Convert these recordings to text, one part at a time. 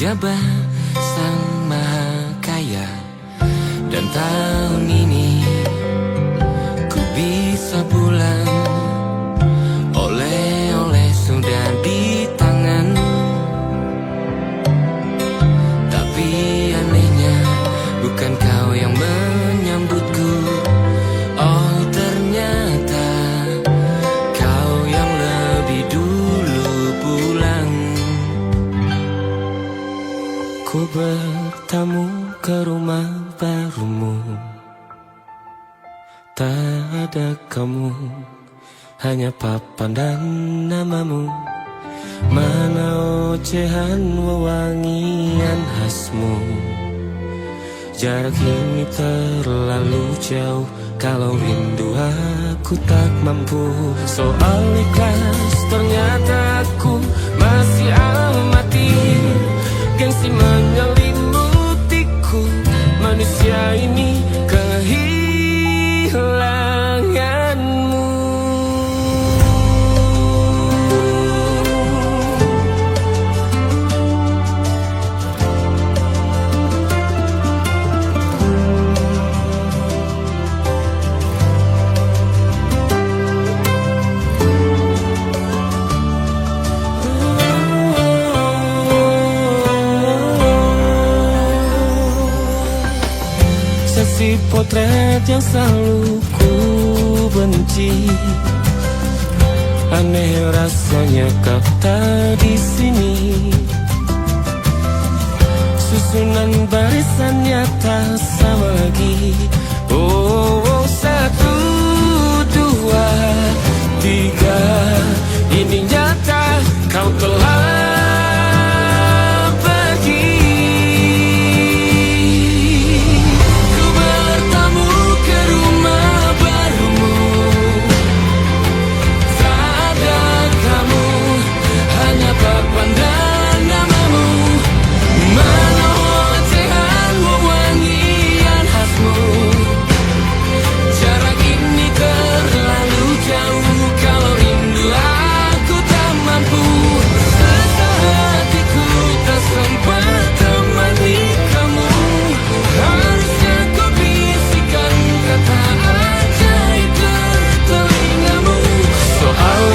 pejabat sang maha kaya. Dan tahun ini ku bisa pulang, oleh-oleh sudah di tangan. Tapi anehnya bukan kau yang menyambutku. Oh ternyata kau yang lebih dulu pulang. Ku bertamu ke rumah barumu, tak ada kamu, hanya papan dan namamu. Mana ocehan wewangian khasmu. Jarak ini terlalu jauh, kalau rindu aku tak mampu. Soal ikhlas ternyata aku masih amati. Gengsi menyelimutiku, manusia ini kehilanganmu. Si potret yang selalu ku benci, aneh rasanya kau tak di sini. Susunan barisannya tak sama lagi. Oh, oh, 1, 2, 3, ini nyata kau telah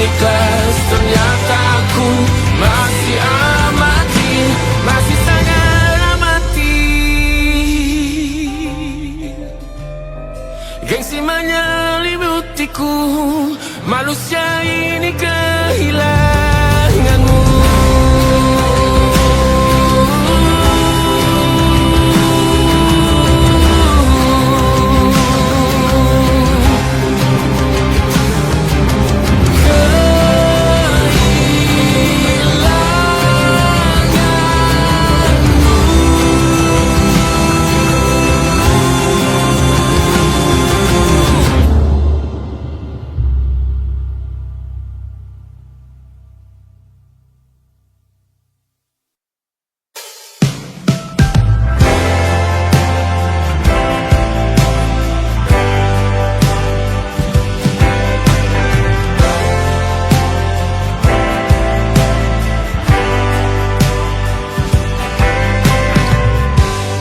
ikhlas ternyata aku masih amati, masih sangat amati. Gengsi menyelimutiku, manusia ini kehilanganmu.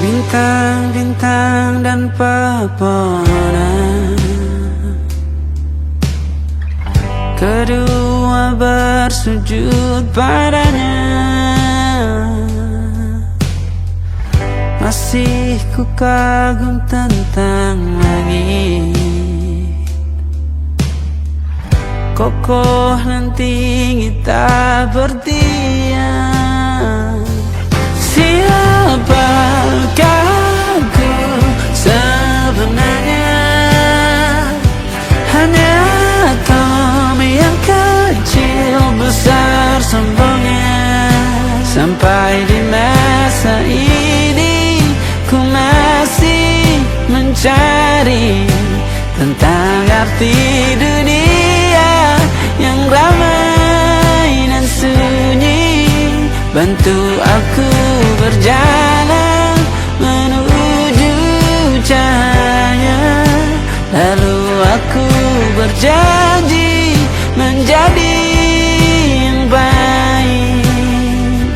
Bintang-bintang dan pepohonan, kedua bersujud padanya. Masih ku kagum tentang langit, kokoh dan tinggi tak berdiam. Siapakah aku sebenarnya? Hanya atom yang kecil besar sombongnya. Sampai di masa ini ku masih mencari tentang arti dunia yang ramai dan sunyi. Bantu aku berjalan menuju cahaya, lalu aku berjanji menjadi yang baik.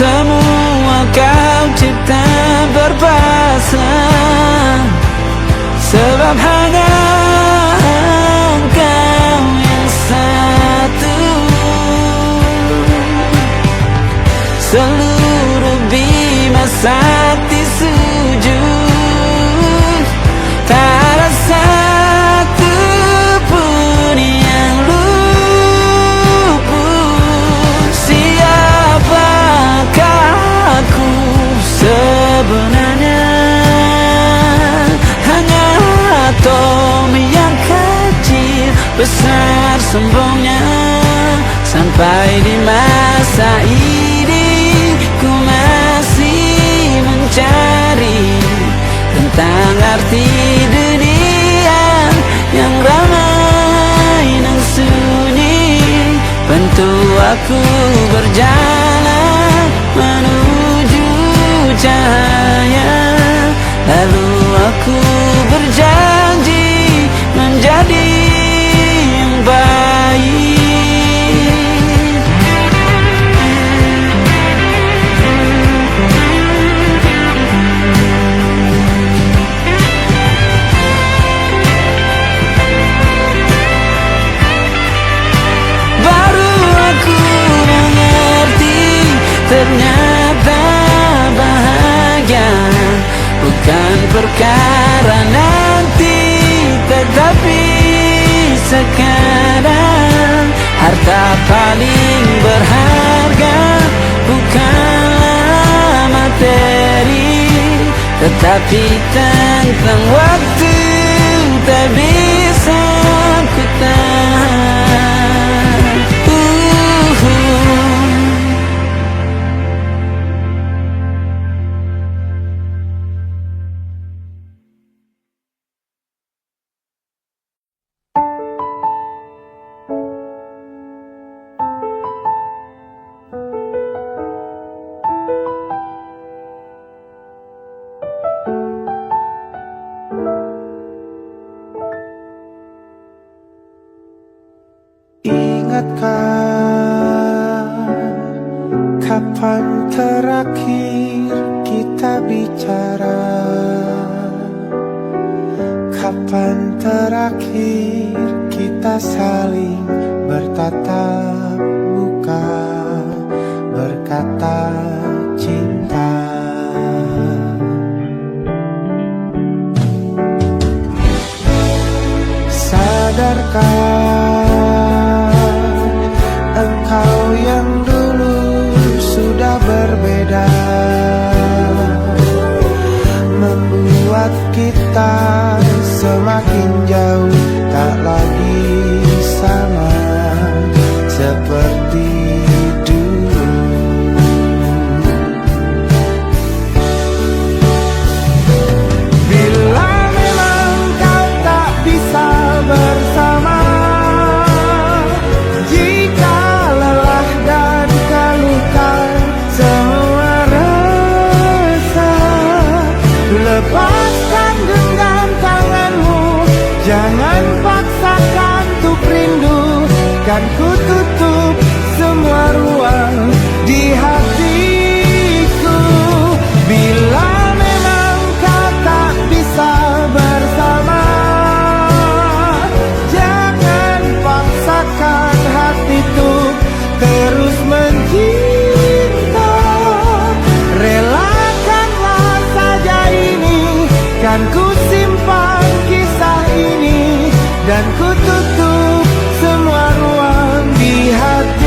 semua kau cipta berpasang, sebab hanya engkau yang satu. Seluruh bima sakti sujud, tak ada satu pun yang luput. Siapakah aku sebenarnya? Hanya atom yang kecil, besar sombongnya. Sampai di masa ini ku masih mencari tentang arti dunia yang ramai dan sunyi. Bantu aku berjalan menuju cahaya, lalu aku berjanji menjadi yang baik. Ternyata bahagia bukan perkara nanti, tetapi sekarang. Harta paling berharga bukanlah materi, tetapi tentang waktu tak bisa ku tahan. Ingatkah kapan terakhir kita bicara? Kapan terakhir kita saling bertatap muka, berkata cinta? Sadarkah engkau yang dulu sudah berbeda, membuat kita semakin jauh, tak lagi sama seperti dulu. Bila memang kau tak bisa bersama, jika lelah dan keluhkan semua rasa, lepaskan genggam tanganmu, jangan paksakan untuk rindu. Kan ku tutup semua ruang di hatiku. Bila memang kau tak bisa bersama, jangan paksakan hatiku terus mencinta. Relakanlah saja ini, kan ku simpan kisah ini, dan ku tutup semua ruang di hati.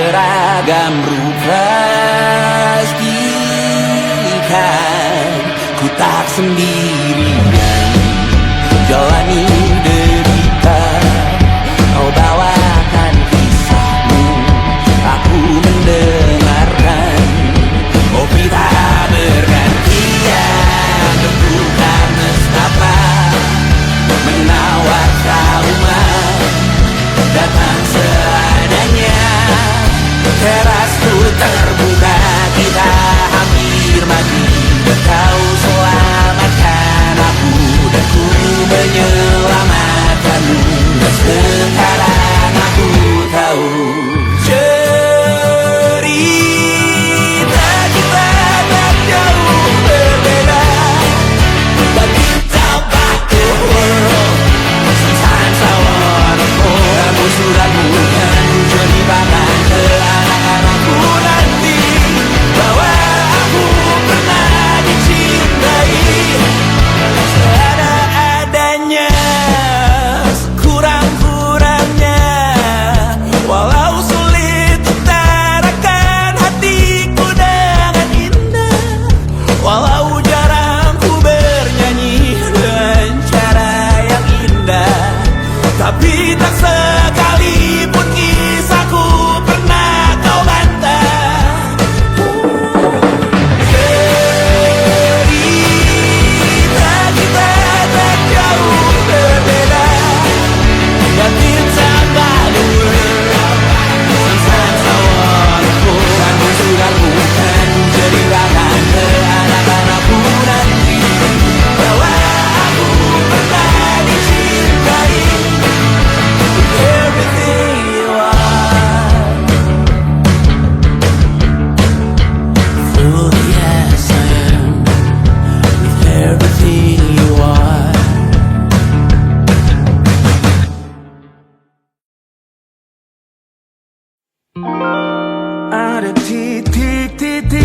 beragam rupa pastikan ku tak sendirian jalani derita. Kau bawakan kisahmu, aku mendengarkan. Kopi tak bergantian, bertukar nestapa, menawar trauma, datang seadanya. Terasku terbuka, kita hampir mati. Kau selamatkan aku dan ku menyelamatkanmu. Dan sekarang aku tahu cerita kita tak jauh berbeda. But it's about the world. Sometimes I wanna go. Kamu sudah bukan jadi bahkan ke anak-anakku nanti, bahwa aku pernah dicintai seada-adanya, sekurang-kurangnya. Walau sulit utarakan hatiku dengan indah, walau jarang ku bernyanyi dengan cara yang indah, tapi tak sekalipun kisahku pernah kau bantah. Cerita kita tak jauh berbeda, but it's about the world. Sometimes I wanna go. Kamu sudah bukan jadi bahkan ke anak-anakku nanti, bahwa aku pernah dicintai. Everything you are, fully as I am, with everything you are. Ada titik-titik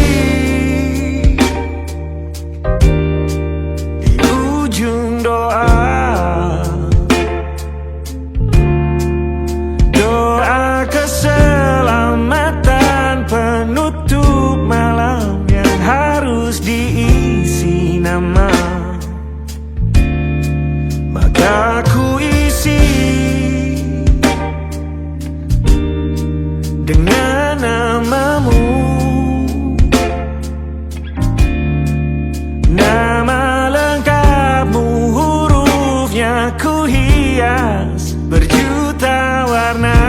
di ujung doa, doa keselamatan penutup malam yang harus diisi nama. Maka ku isi dengan namamu, nama lengkapmu, hurufnya ku hias berjuta warna.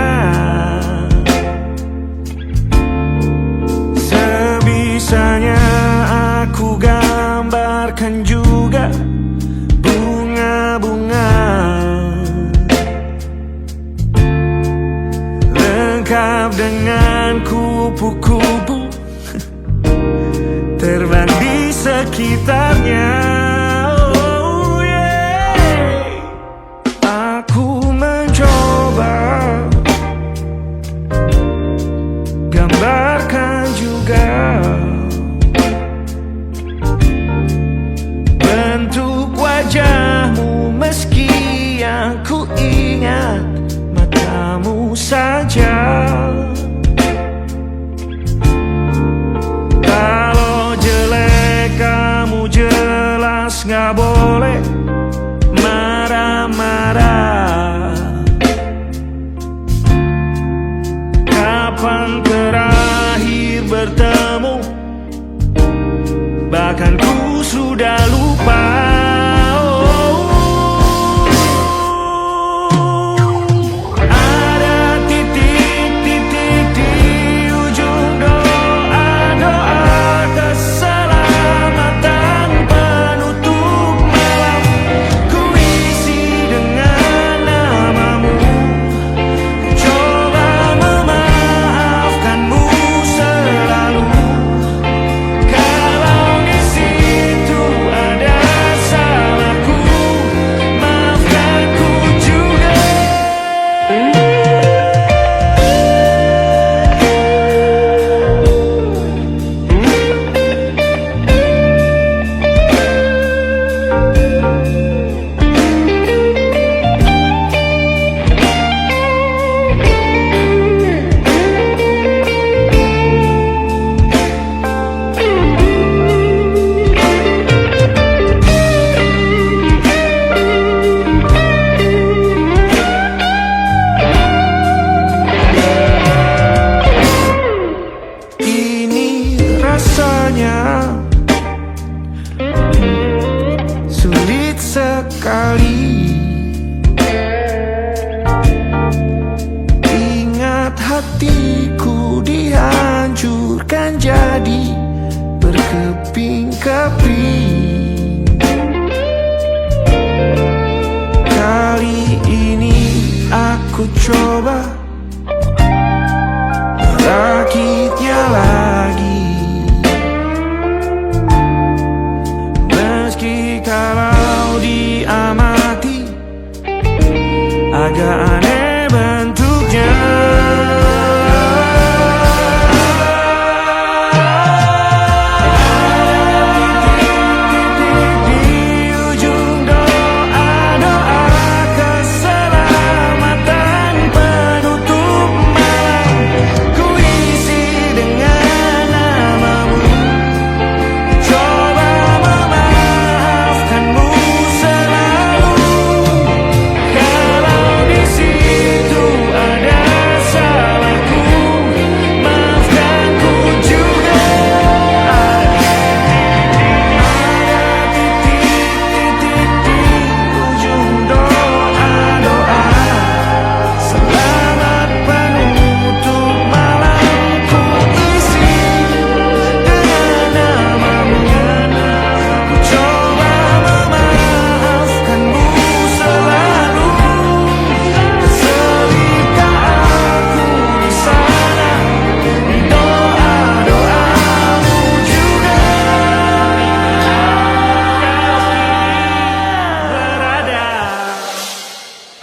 Sebisanya aku gambarkan juga bunga-bunga, lengkap dengan kupu-kupu terbang di sekitarnya. Oh yeah. Aku mencoba gambarkan juga bentuk wajahmu, meski yang ku ingat matamu saja. Kalau jelek kamu jelas gak boleh marah-marah. Kapan terakhir bertemu, bahkan ku sudah lupa. Kalau di situ ada hatiku dihancurkan jadi berkeping-keping. Kali ini aku coba merakitnya lagi, meski kalau diamati agak aneh bentuknya.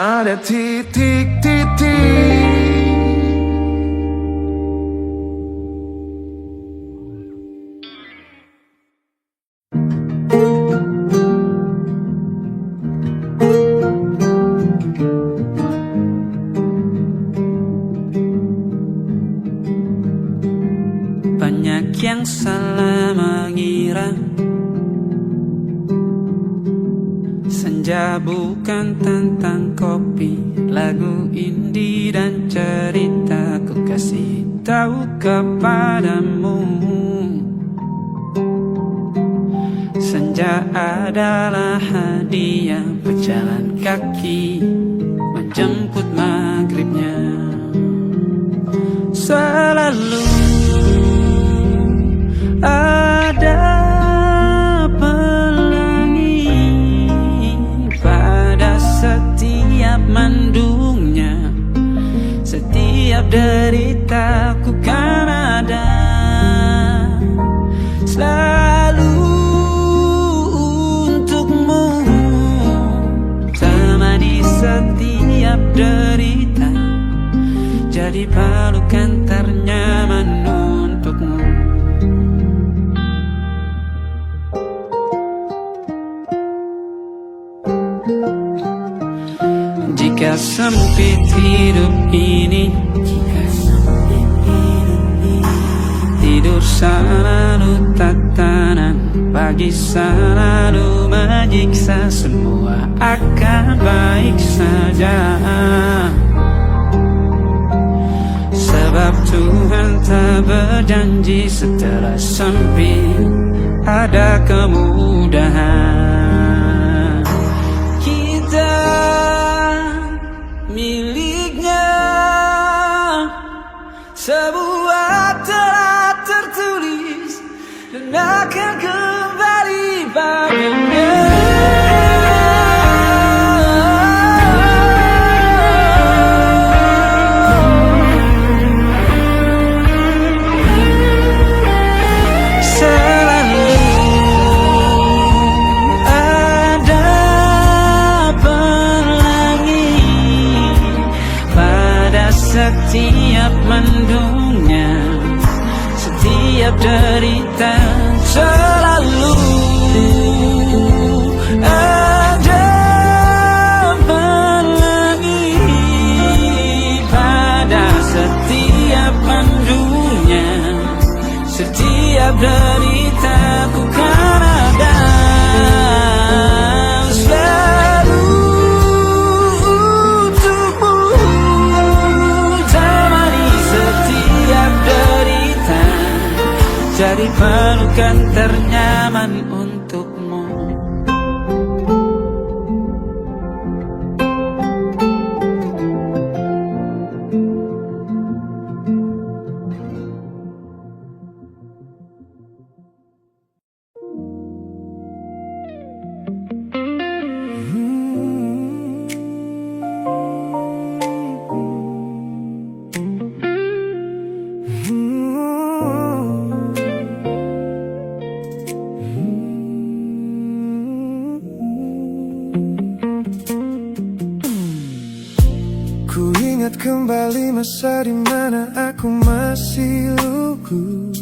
Ada titik-titik. Banyak yang salah mengira senja bukan tentang kopi, lagu indie dan cerita ku kasih tahu kepadamu. Senja adalah hadiah berjalan kaki menjemput maghribnya. Selalu ada mendungnya, setiap deritaku kan ada selalu untukmu, temani setiap derita, jadi pelukan ternyaman untukmu. Jika sempit hidup ini, tidur selalu tatanan, pagi selalu menyiksa, semua akan baik saja. Sebab Tuhan tak berjanji setelah sempit ada kemudahan. Kita miliknya, sebuah telah tertulis dan akan kembali padanya. Setiap mendungnya, setiap derita, selalu ada pelangi pada setiap mendungnya, setiap derita ku kan ada. Jadi pelukan ternyaman untukmu. masa dimana aku masih lugu,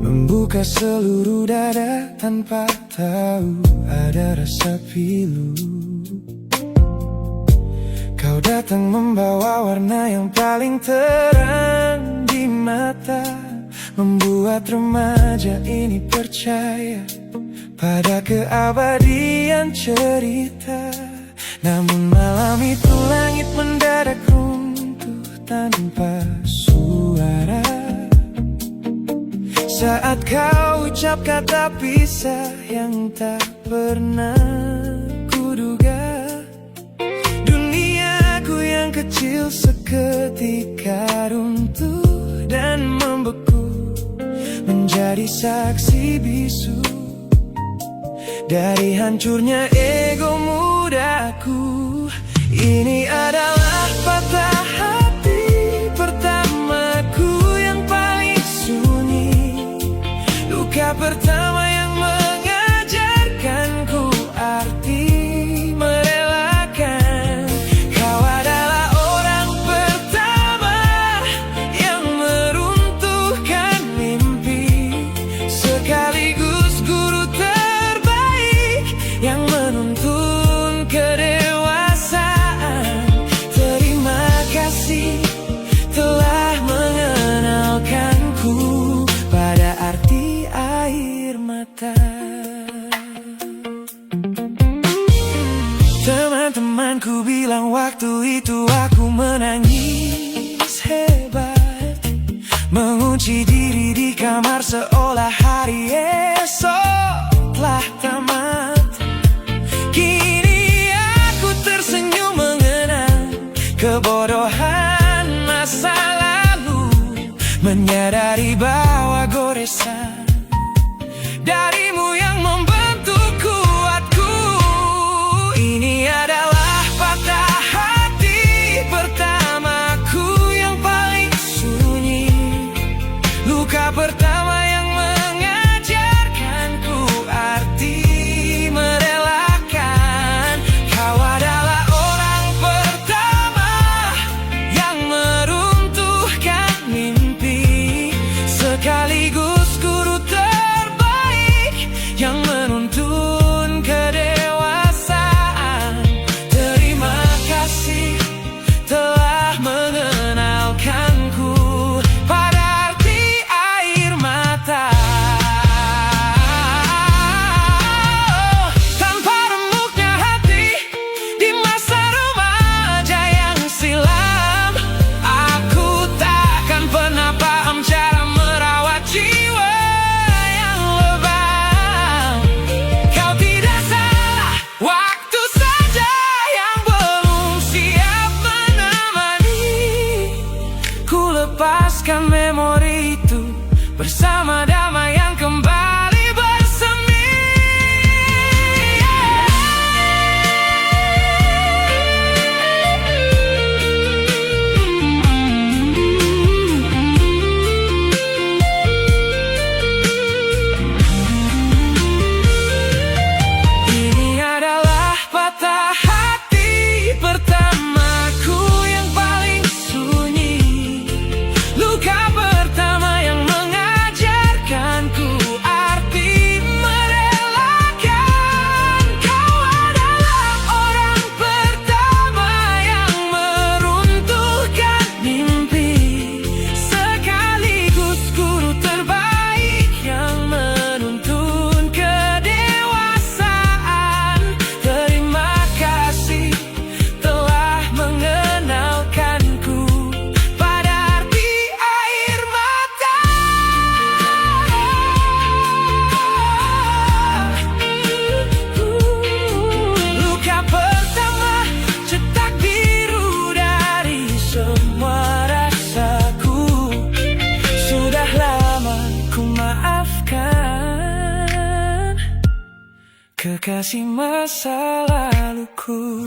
membuka seluruh dada tanpa tahu ada rasa pilu. Kau datang membawa warna yang paling terang di mata, membuat remaja ini percaya pada keabadian cerita. Namun malam itu langit mendadak runtuh tanpa suara, saat kau ucap kata pisah yang tak pernah kuduga. Duniaku yang kecil seketika runtuh dan membeku, menjadi saksi bisu dari hancurnya ego mudaku. Ini adalah patah hati pertamaku yang paling sunyi, luka pertama yang mengajarkanku arti merelakan. Kau adalah orang pertama yang meruntuhkan mimpi, sekaligus guru terbaik yang menuntun kedewasaan. Terima kasih telah mengenalkanku pada arti air mata. Teman-temanku bilang waktu itu aku menangis hebat, mengunci diri di kamar seolah hari esok telah tamat. Kini aku tersenyum mengenang kebodohan masa lalu, menyadari bahwa goresan darimu yang membentuk kuatku. Ini adalah patah hati pertamaku yang paling sunyi, luka pertama yang mengajarkanku arti merelakan. Kau adalah orang pertama yang meruntuhkan mimpi, sekaligus guru terbaik yang menuntun kedewasaan. Terima kasih telah mengenalkanku pada arti air mata. Tanpa remuknya hati di masa remaja yang silam, aku takkan pernah paham cara merawat jiwa yang lebam. Kau tidak salah, waktu saja yang belum siap menemani. Ku lepaskan memori itu bersama damai yang kembali bersemi. Ini adalah patah hati pertamaku yang paling sunyi, luka pertama yang mengajarkanku arti merelakan. Kau adalah orang pertama yang meruntuhkan mimpi, sekaligus guru terbaik yang menuntun kedewasaan. Terima kasih telah mengenalkanku pada arti air mata. Luka pertama cetak biru dari semua rasaku. Sudah lama ku maafkan kekasih masa laluku.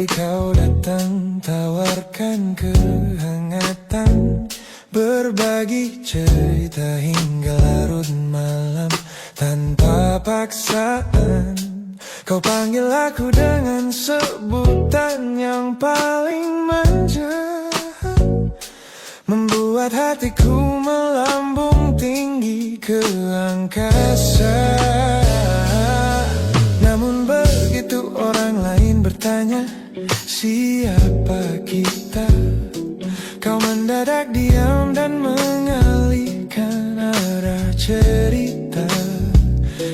kali kau datang, tawarkan kehangatan, berbagi cerita hingga larut malam tanpa paksaan. Kau panggil aku dengan sebutan yang paling manja, membuat hatiku melambung tinggi ke angkasa. Namun begitu orang lain bertanya, siapa kita? Kau mendadak diam dan mengalihkan arah cerita.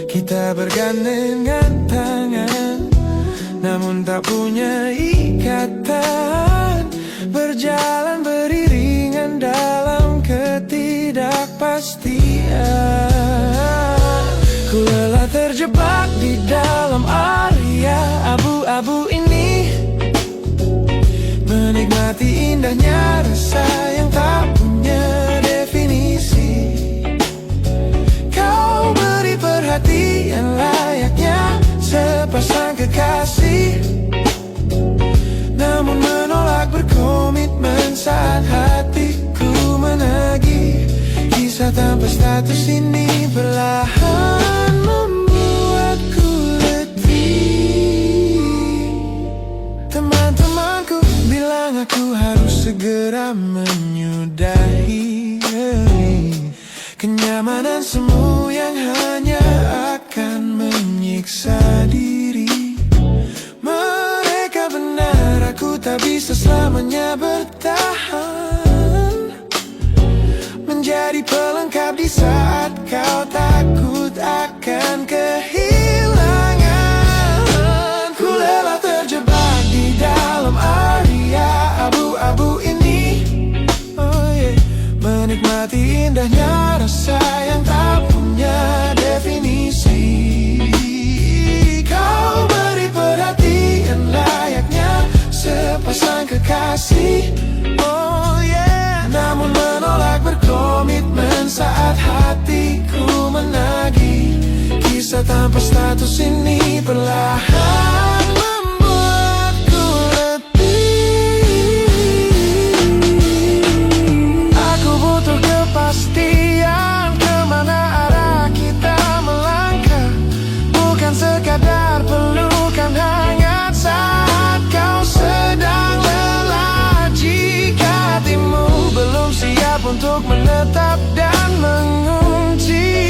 Kita bergandengan tangan, namun tak punya ikatan, berjalan beriringan dalam ketidakpastian. Ku lelah terjebak di dalam area abu-abu ini, menikmati indahnya rasa yang tak punya definisi. Kau beri perhatian layaknya sepasang kekasih, namun menolak berkomitmen saat hatiku menagih. Kisah tanpa status ini perlahan membuatku letih. Teman-temanku bilang aku harus segera menyudahi kenyamanan semu yang hanya akan menyiksa diri. Mereka benar, aku tak bisa selamanya bertahan, menjadi pelengkap di saat kau takut akan kehilangan. Ku lelah terjebak di dalam area abu-abu ini, menikmati indahnya rasa yang tak punya definisi. Kau beri perhatian layaknya sepasang kekasih, namun menolak berkomitmen saat hatiku menagih. Kisah tanpa status ini perlahan membuatku letih. Aku butuh kepastian kemana arah kita melangkah, bukan sekadar pelukan hangat saat kau sedang lelah. Jika hatimu belum siap untuk menetap dan mengunci,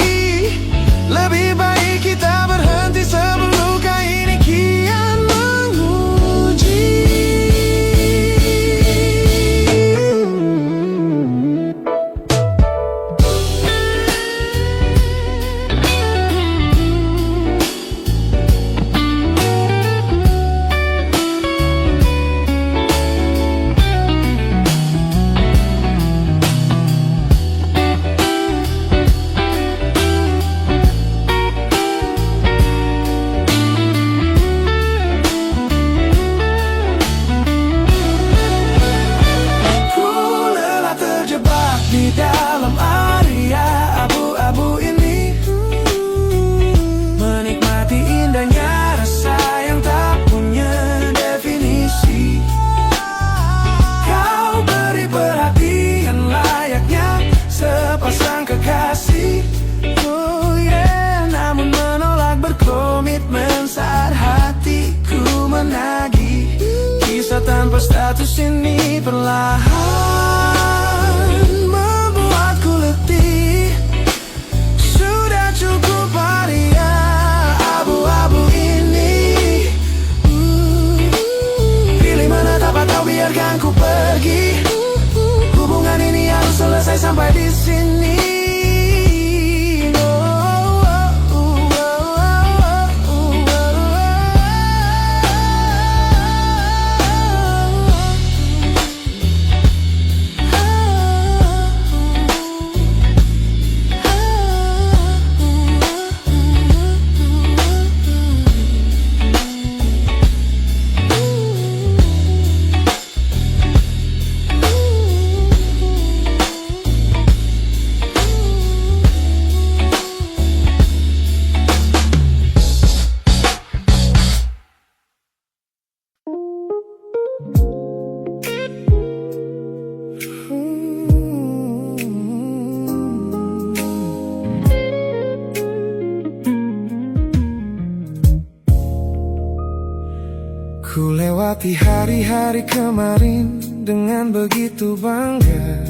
lebih baik kita berhenti sebelum luka ini kian menguji. Di dalam area abu-abu ini, menikmati indahnya rasa yang tak punya definisi. Kau beri perhatian layaknya sepasang kekasih, namun menolak berkomitmen saat hatiku menagih. Kisah tanpa status ini perlahan membuatku letih. Sudah cukup area abu-abu ini, pilih menetap atau biarkan ku pergi. Hubungan ini harus selesai sampai di sini. Melewati hari-hari kemarin dengan begitu bangga,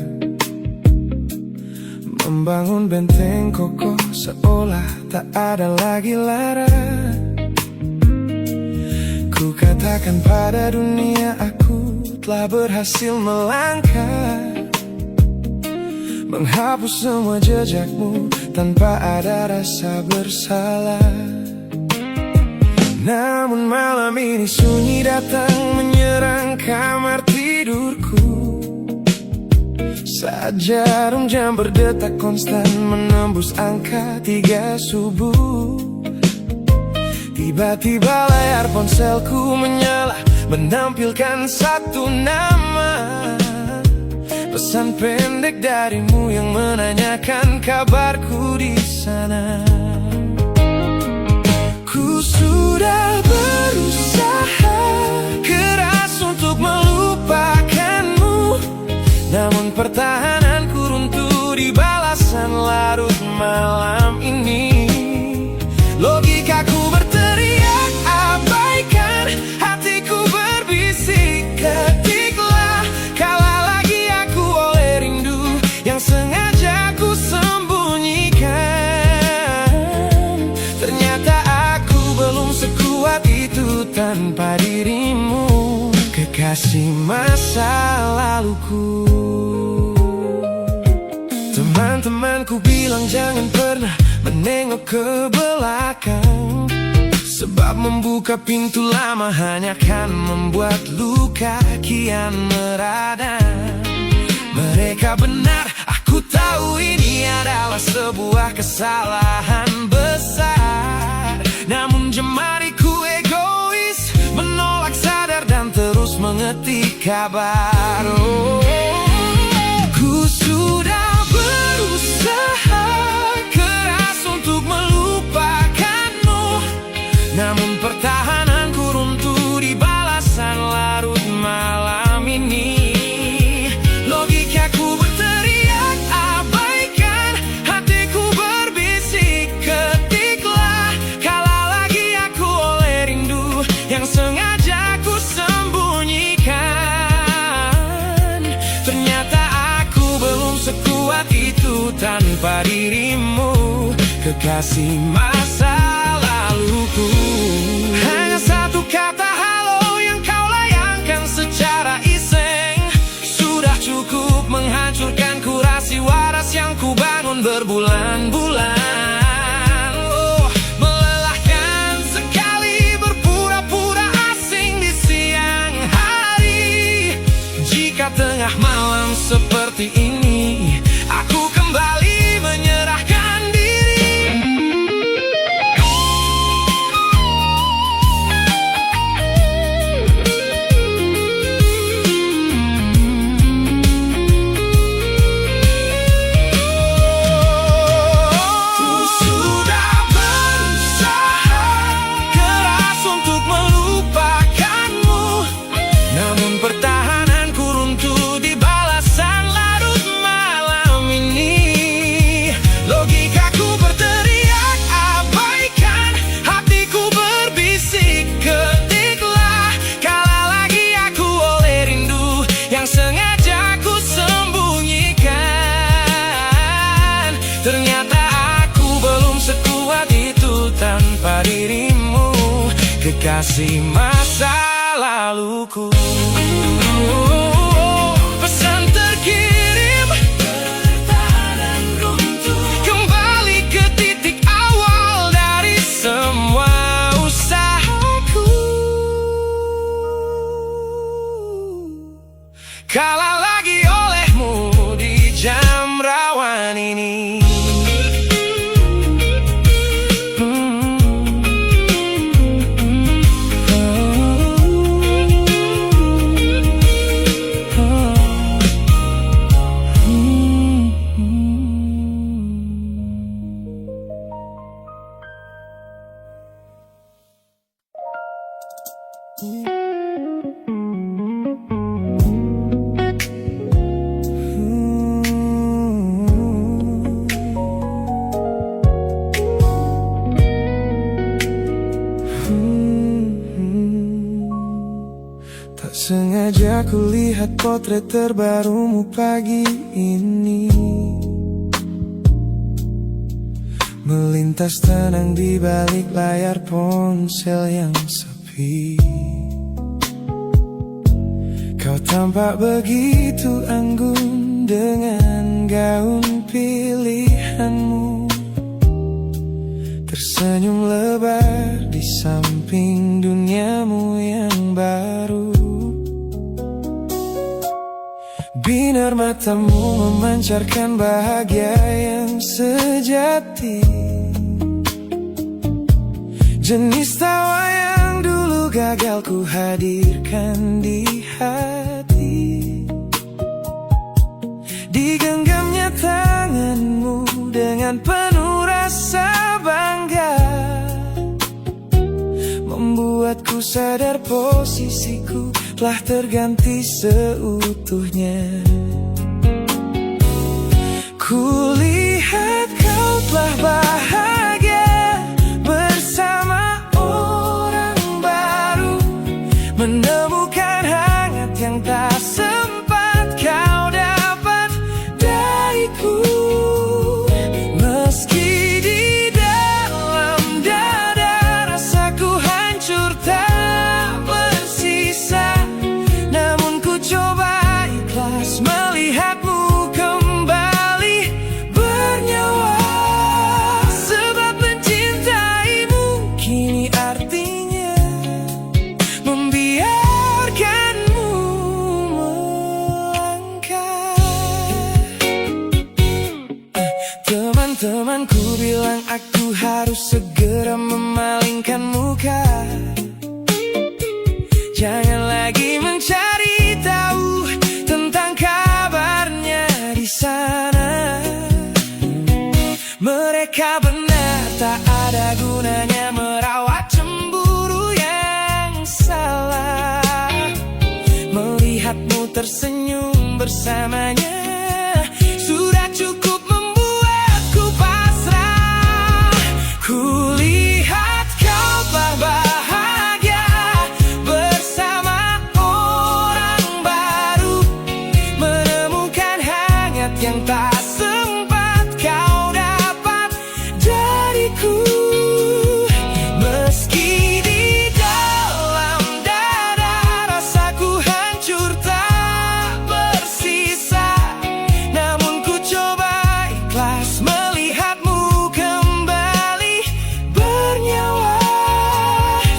membangun benteng kokoh seolah tak ada lagi lara. Ku katakan pada dunia aku telah berhasil melangkah, menghapus semua jejakmu tanpa ada rasa bersalah. Namun malam ini sunyi datang menyerang kamar tidurku, saat jarum jam berdetak konstan menembus angka 3 subuh. Tiba-tiba layar ponselku menyala, menampilkan satu nama, pesan pendek darimu yang menanyakan kabarku di sana. Ku sudah berusaha keras untuk melupakanmu, namun pertahananku runtuh di balasan larut malam ini. Logikaku berteriak abaikan, hatiku berbisik ketiklah, kalah lagi aku oleh rindu yang sengaja ku sembunyikan. Ternyata aku belum sekuat itu tanpa dirimu, kekasih masa laluku. Teman-temanku bilang jangan pernah menengok ke belakang, sebab membuka pintu lama hanya akan membuat luka kian meradang. Mereka benar, aku tahu ini adalah sebuah kesalahan besar, namun jemariku egois menolak sadar dan terus mengetik kabar. Ku sudah berusaha keras untuk melupakanmu, namun pertahananku runtuh di balasan larut malam ini. Logikaku berteriak abaikan, hatiku berbisik ketiklah, kalah lagi aku oleh rindu yang sengaja ku sembunyikan. Ternyata aku belum sekuat itu tanpa dirimu, kekasih masa laluku. Hanya satu kata halo yang kau layangkan secara iseng sudah cukup menghancurkan kurasi waras yang ku bangun berbulan-bulan. Oh, melelahkan sekali berpura-pura asing di siang hari. Jika tengah malam seperti ini aku kembali menyerahkan diri. Ku sudah berusaha keras untuk melupakanmu, namun pertahananku runtuh di balasan larut malam ini. Logikaku berteriak abaikan, hatiku berbisik ketiklah, kalah lagi aku oleh rindu yang sengaja ku sembunyikan. Ternyata aku belum sekuat itu tanpa dirimu, kekasih masa laluku. Pesan terkirim, pertahanan runtuh, kembali ke titik awal dari semua usahaku. Kalah lagi olehmu di jam rawan ini. Ketika ku lihat potret terbarumu pagi ini, melintas tenang di balik layar ponsel yang sepi. Kau tampak begitu anggun dengan gaun pilihanmu, tersenyum lebar di samping duniamu yang baru. Binar matamu memancarkan bahagia yang sejati, jenis tawa yang dulu gagal ku hadirkan di hati. Digenggamnya tanganmu dengan penuh rasa bangga, membuatku sadar posisiku telah terganti seutuhnya. Kulihat kau telah bahagia bersama orang baru, menemukan hangat yang tak sempat kau dapat dariku. Meski di dalam dada rasaku hancur tak bersisa, namun ku coba ikhlas melihatmu kembali bernyawa. Sebab mencintaimu kini artinya membiarkanmu melangkah. Teman-temanku bilang aku harus segera memalingkan muka, jangan lagi mencari tahu tentang kabarnya di sana. Mereka benar, tak ada gunanya merawat cemburu yang salah. Melihatmu tersenyum bersamanya sudah cukup membuatku pasrah. Kulihat kau telah bahagia bersama orang baru, menemukan hangat yang tak sempat kau dapat dariku. Meski di dalam dada rasaku hancur tak bersisa, namun ku coba ikhlas melihatmu kembali bernyawa.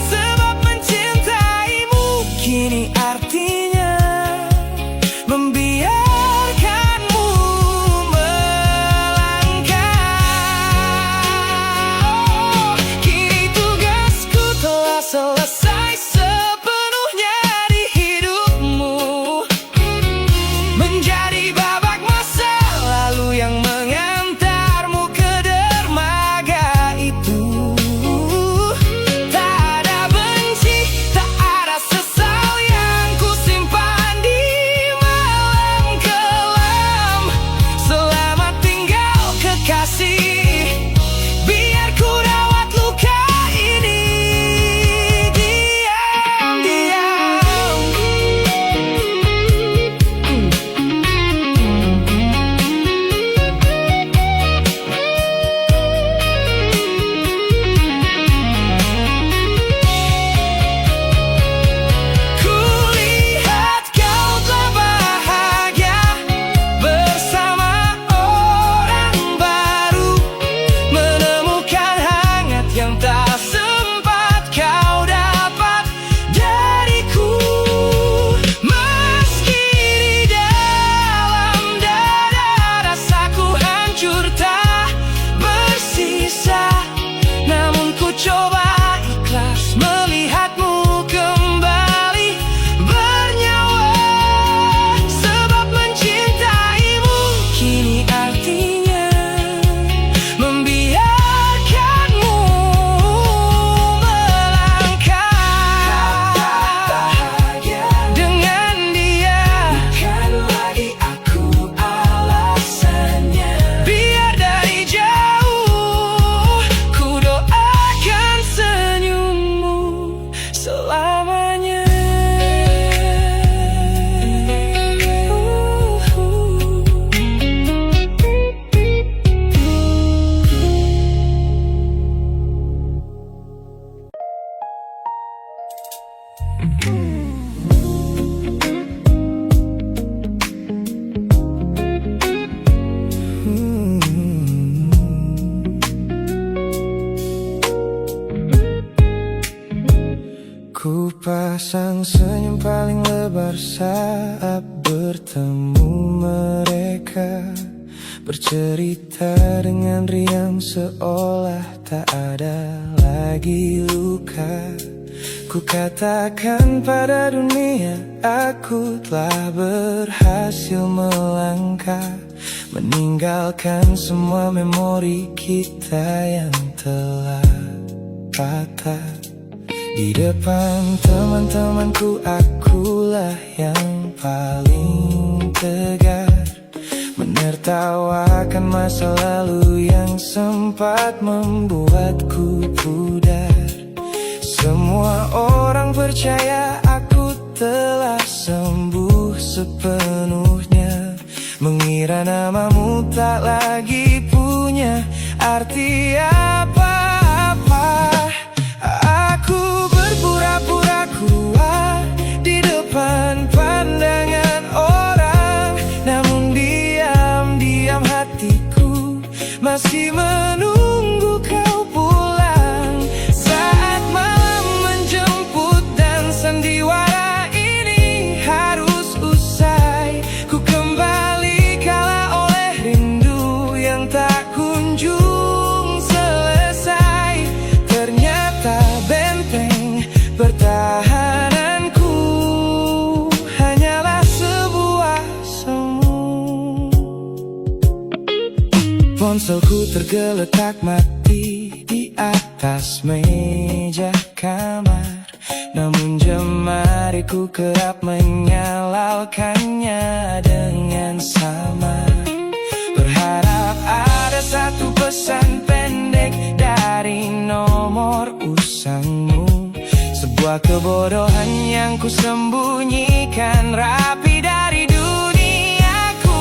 Sebab mencintaimu kini artinya membiarkanmu melangkah. Kini tugasku telah selesai sepenuhnya di hidupmu, menjadi babak masa lalu yang mengantarmu ke dermaga itu. Tak ada benci, tak ada sesal yang ku simpan di malam kelam. Selamat tinggal kekasih, biar ku rawat luka ini diam-diam. Kulihat kau telah bahagia bersama orang baru, menemukan hangat yang tak sempat kau dapat dariku. Meski di dalam dada rasaku hancur tak bersisa, namun ku coba ikhlas melihatmu kembali bernyawa. Sebab mencintaimu kini artinya membiarkanmu melangkah. Dengan dia bukan lagi aku alasannya, biar dari jauh ku doakan Sepasang senyum paling lebar saat bertemu mereka, bercerita dengan riang seolah tak ada lagi luka. Ku katakan pada dunia aku telah berhasil melangkah, meninggalkan semua memori kita yang telah patah. Di depan teman-temanku akulah yang paling tegar, menertawakan masa lalu yang sempat membuatku pudar. Semua orang percaya aku telah sembuh sepenuhnya, mengira namamu tak lagi punya arti apa-apa. Aku berpura-pura kuat di depan pandangan orang, namun diam-diam hatiku masih menunggu kau pulang. Saat malam menjemput dan sandiwara ini harus usai, ku kembali kalah oleh rindu yang tak kunjung selesai. Ternyata benteng pertahananku hanyalah sebuah semu. Ponselku tergeletak mati di atas meja kamar, namun jemariku kerap menyalakannya dengan samar. Berharap ada satu pesan pendek dari nomor usangmu, sebuah kebodohan yang kusembunyikan rapi dari duniaku.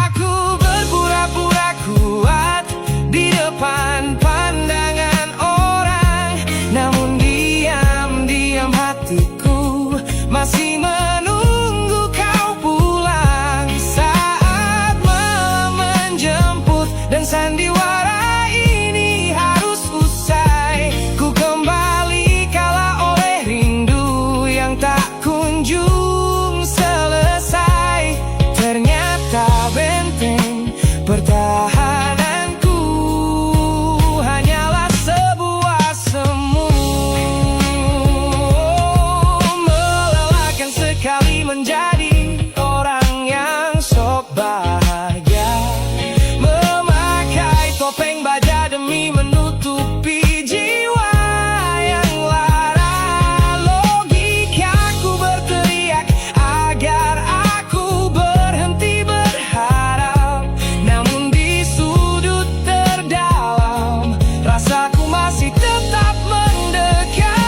Aku berpura-pura kuat di depan pandangan orang, namun diam-diam hatiku masih menunggu kau pulang. Saat malam menjemput dan sandiwara ini harus usai, ku kembali kalah oleh rindu yang tak kunjung selesai. Ternyata benteng pertahananku hanyalah sebuah semu. Melelahkan sekali menjadi orang yang sok bahagia, memakai topeng baja demi menutupi jiwa yang lara. Logikaku berteriak agar aku berhenti berharap, namun di sudut terdalam rasaku masih tetap mendekat.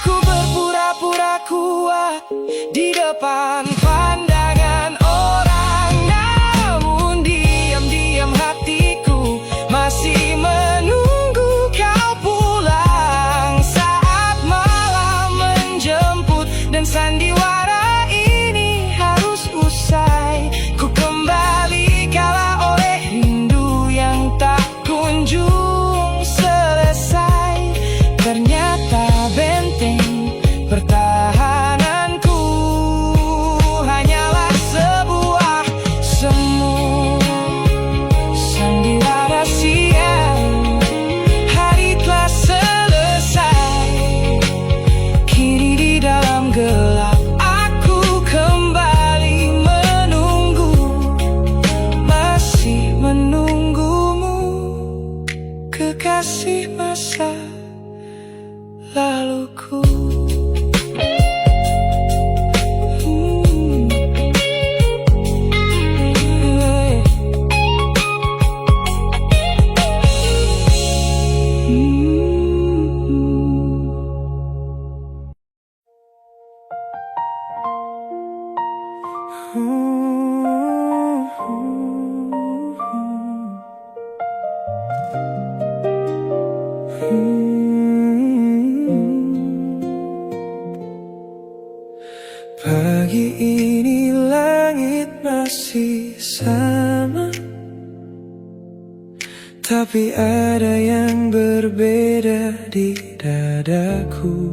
Aku berpura-pura kuat di depan pandangan orang, namun diam-diam hatiku masih menunggu kau pulang. Saat malam menjemput dan sandiwara ini harus usai, ku kembali kalah oleh rindu yang tak kunjung selesai. Ternyata benteng pertahananku hanyalah sebuah semu. Sandiwara siang, hari telah selesai. Kini di dalam gelap aku kembali menunggu, masih menunggumu, kekasih masa laluku. Tapi ada yang berbeda di dadaku.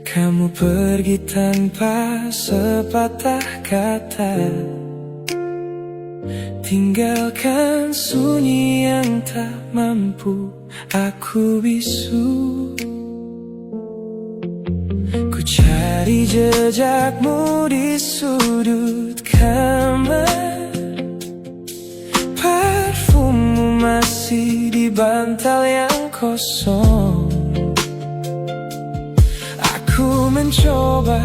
Kamu pergi tanpa sepatah kata, tinggalkan sunyi yang tak mampu aku bisu. Ku cari jejakmu di sudut kamar, parfummu masih di bantal yang kosong. Aku mencoba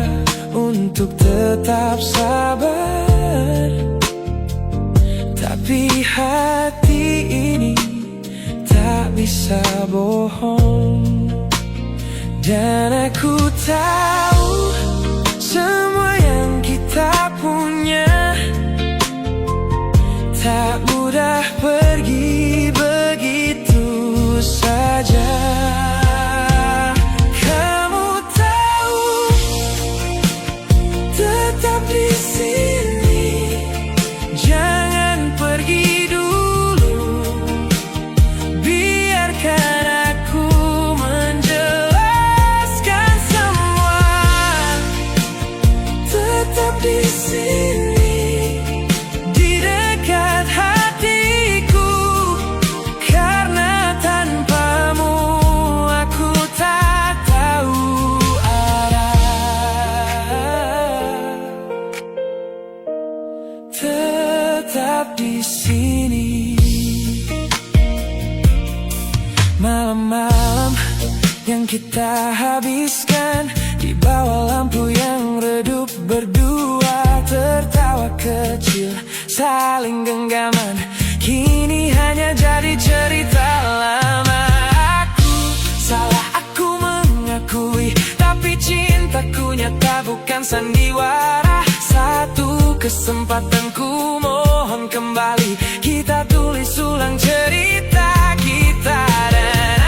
untuk tetap sabar, tapi hati ini tak bisa bohong. Dan aku tahu semua yang kita punya tak mudah pergi begitu saja. Kamu tahu, tetap di sini, jangan pergi dulu. Biarkan aku menjelaskan semua. Tetap di sini, tetap di sini. Malam-malam yang kita habiskan di bawah lampu yang redup, berdua tertawa kecil, saling genggaman, kini hanya jadi cerita lama. Aku salah, aku mengakui, tapi cintaku nyata bukan sandiwara. Satu kesempatan ku mohon kembali, kita tulis ulang cerita kita. Dan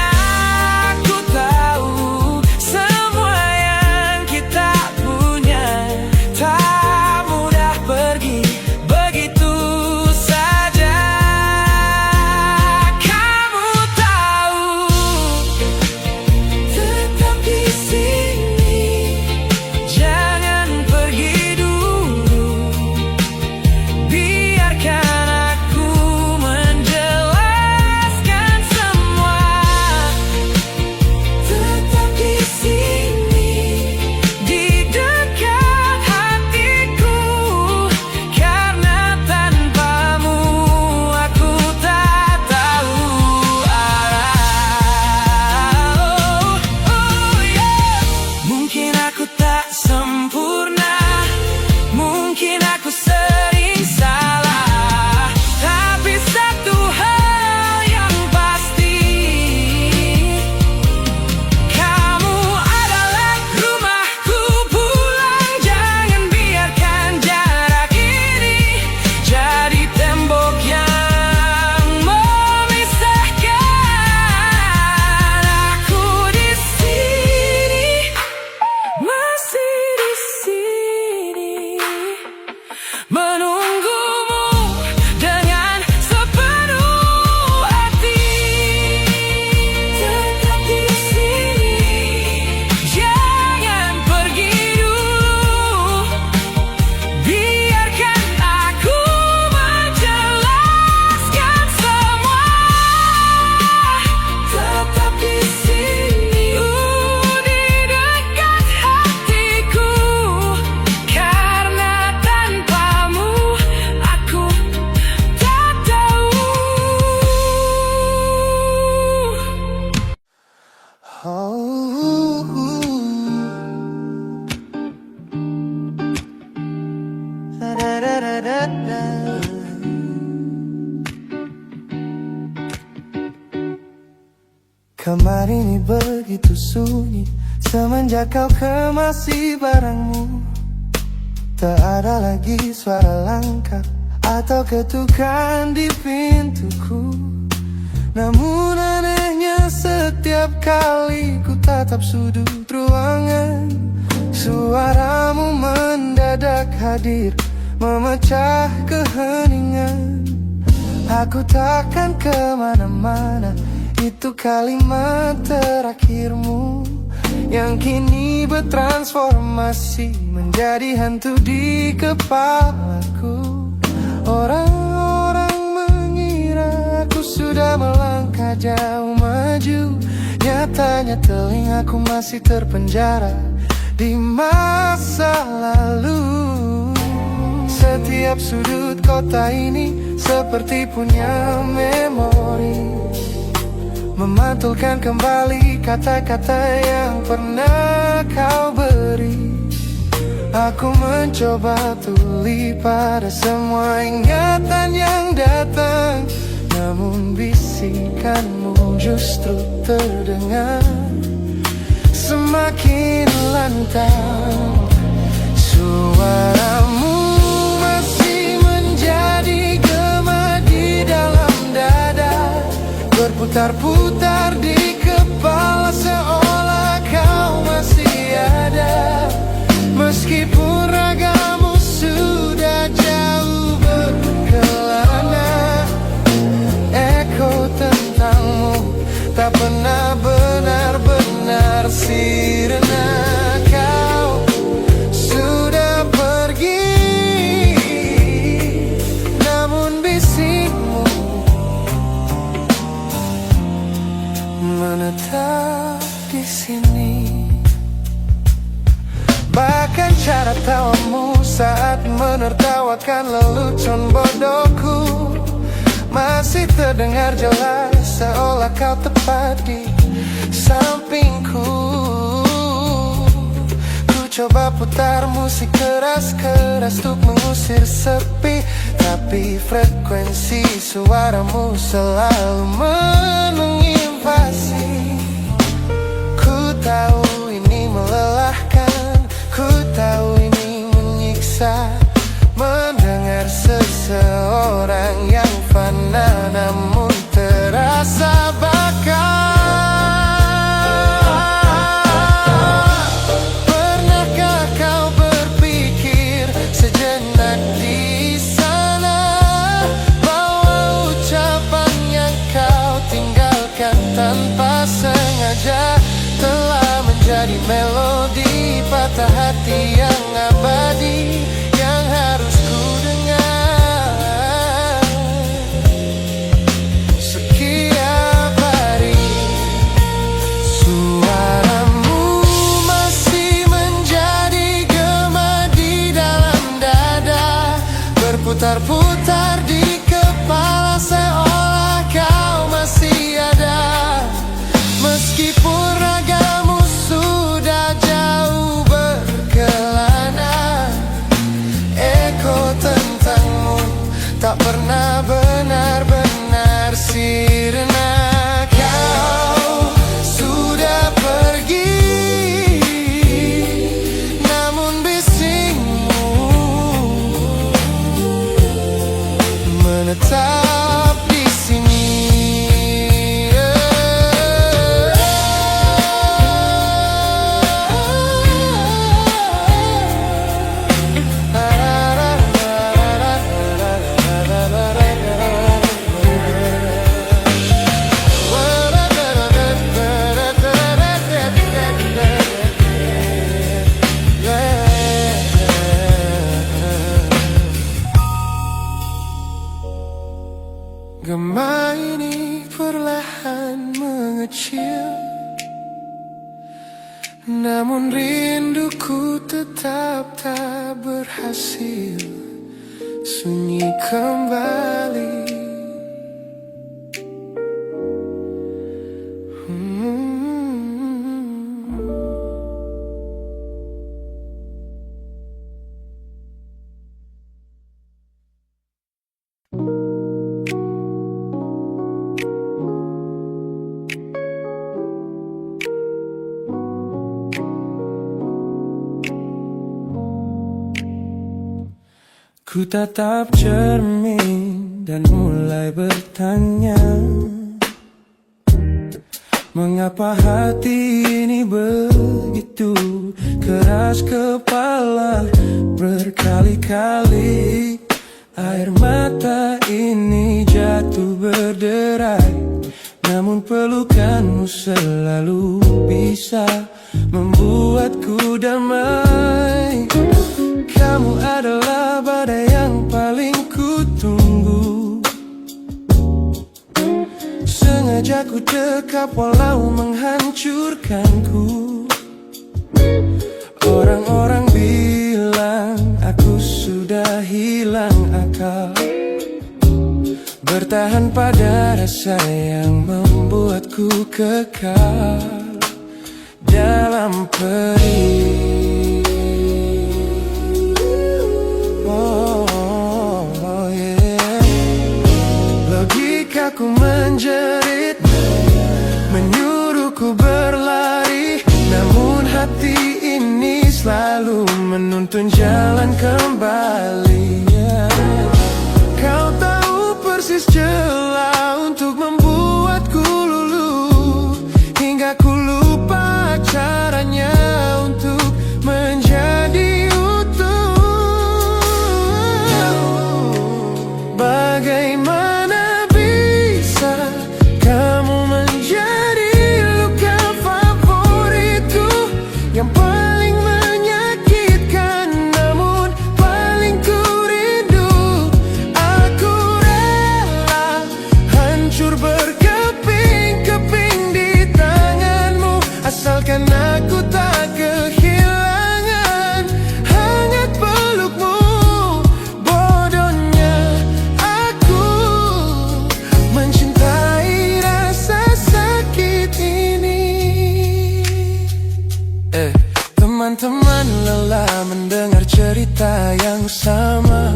aku tahu semua yang kita punya tak mudah pergi begitu saja. Kamu tahu, tetap di sini, jangan pergi dulu. Biarkan aku menjelaskan semua. Tetap di sini, di dekat hatiku, karena tanpamu aku tak tahu arah. Mungkin aku tak sempurna, mungkin aku sering salah, tapi satu hal yang pasti, kamu adalah rumahku pulang. Jangan biarkan jarak ini jadi tembok yang memisahkan. Aku di sini, masih di sini, menunggumu dengan sepenuh hati. Tetap di sini, jangan pergi dulu. Biarkan aku menjelaskan semua. Tetap di sini, di dekat hatiku, karena tanpamu aku tak tahu. Kamar ini begitu sunyi semenjak kau kemasi barangmu. Tak ada lagi suara langkah atau ketukan di pintuku. Namun anehnya setiap kali ku tatap sudut ruangan, suaramu mendadak hadir memecah keheningan. Aku takkan kemana-mana, itu kalimat terakhirmu yang kini bertransformasi menjadi hantu di kepalaku. Orang-orang mengira aku sudah melangkah jauh maju, nyatanya telingaku masih terpenjara di masa lalu. Setiap sudut kota ini seperti punya memori, memantulkan kembali kata-kata yang pernah kau beri. Aku mencoba tuli pada semua ingatan yang datang, namun bisikanmu justru terdengar semakin lantang. Suaramu masih menjadi gema di dalam dada, berputar-putar di kepala seolah kau masih ada. Meskipun ragamu sudah jauh berkelana, eko tentangmu tak pernah benar-benar sirna. Kau sudah pergi, namun bisikmu menetap di sini. Bahkan cara tawamu saat menertawakan lelucon bodohku masih terdengar jelas, seolah kau tepat di sampingku. Ku coba putar musik keras-keras untuk mengusir sepi, tapi frekuensi suaramu selalu menginvasi. Ku tahu ini melelahkan, ku tahu ini menyiksa, mendengar seseorang yang fana namun terasa bakal. Pernahkah kau berpikir sejenak di sana bahwa ucapan yang kau tinggalkan tanpa sengaja telah menjadi melodi patah hati yang abadi yang harus ku dengar setiap hari. Suaramu masih menjadi gema di dalam dada, berputar-putar di kepala seolah kau masih ada. Meskipun ragamu sudah jauh berkelana, eko tentangmu tak pernah benar-benar sirna. Kau sudah pergi, namun bisikmu menetap di sini. Gema ini perlahan mengecil, namun rinduku tetap tak berhasil sunyi kembali. Ku tatap cermin dan mulai bertanya, mengapa hati ini begitu keras kepala, berkali-kali Air mata ini jatuh berderai, namun pelukanmu selalu bisa membuatku damai. Kamu adalah badai yang paling kutunggu. Sengaja ku dekap walau menghancurkanku. Orang-orang bilang aku sudah hilang akal, bertahan pada rasa yang membuatku kekal dalam perih. Oh, yeah. Logikaku menjerit, menyuruhku berlari, namun hati ini selalu menuntun jalan kembali. Kau tahu persis celah untuk membuatku luluh, hingga ku lupa caranya untuk menjadi utuh. Bagaimana bisa kamu menjadi luka favoritku, yang paling menyakitkan namun paling ku rindu. Aku rela hancur berkeping-keping di tanganmu, asalkan aku tak kehilangan hangat pelukmu. Bodohnya aku mencintai rasa sakit ini. Teman-teman lelah mendengar cerita yang sama,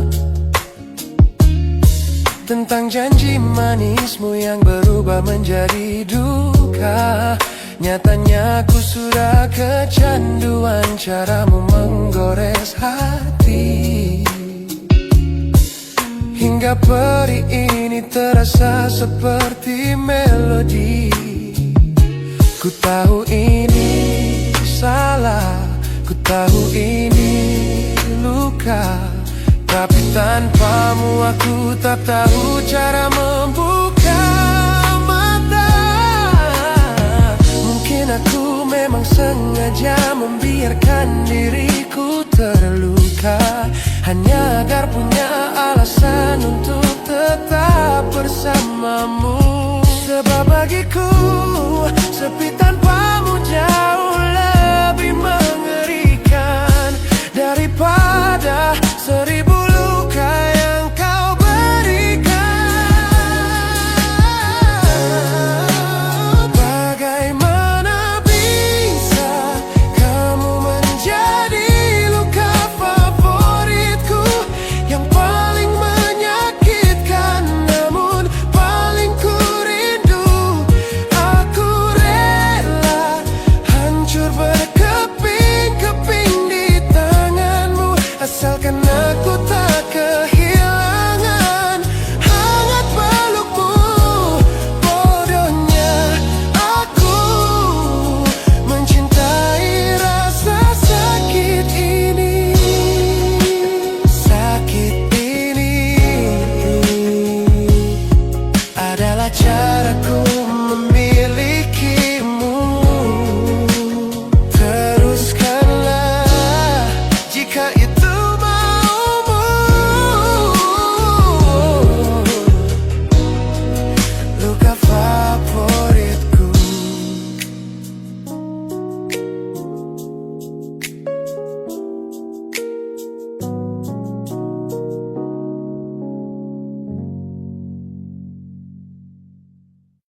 tentang janji manismu yang berubah menjadi duka. Nyatanya aku sudah kecanduan caramu menggores hati, hingga perih ini terasa seperti melodi. Ku tahu ini salah, ku tahu ini luka, tapi tanpamu aku tak tahu cara membuka mata. Mungkin aku memang sengaja membiarkan diriku terluka, hanya agar punya alasan untuk tetap bersamamu. Sebab bagiku sepi tanpamu jauh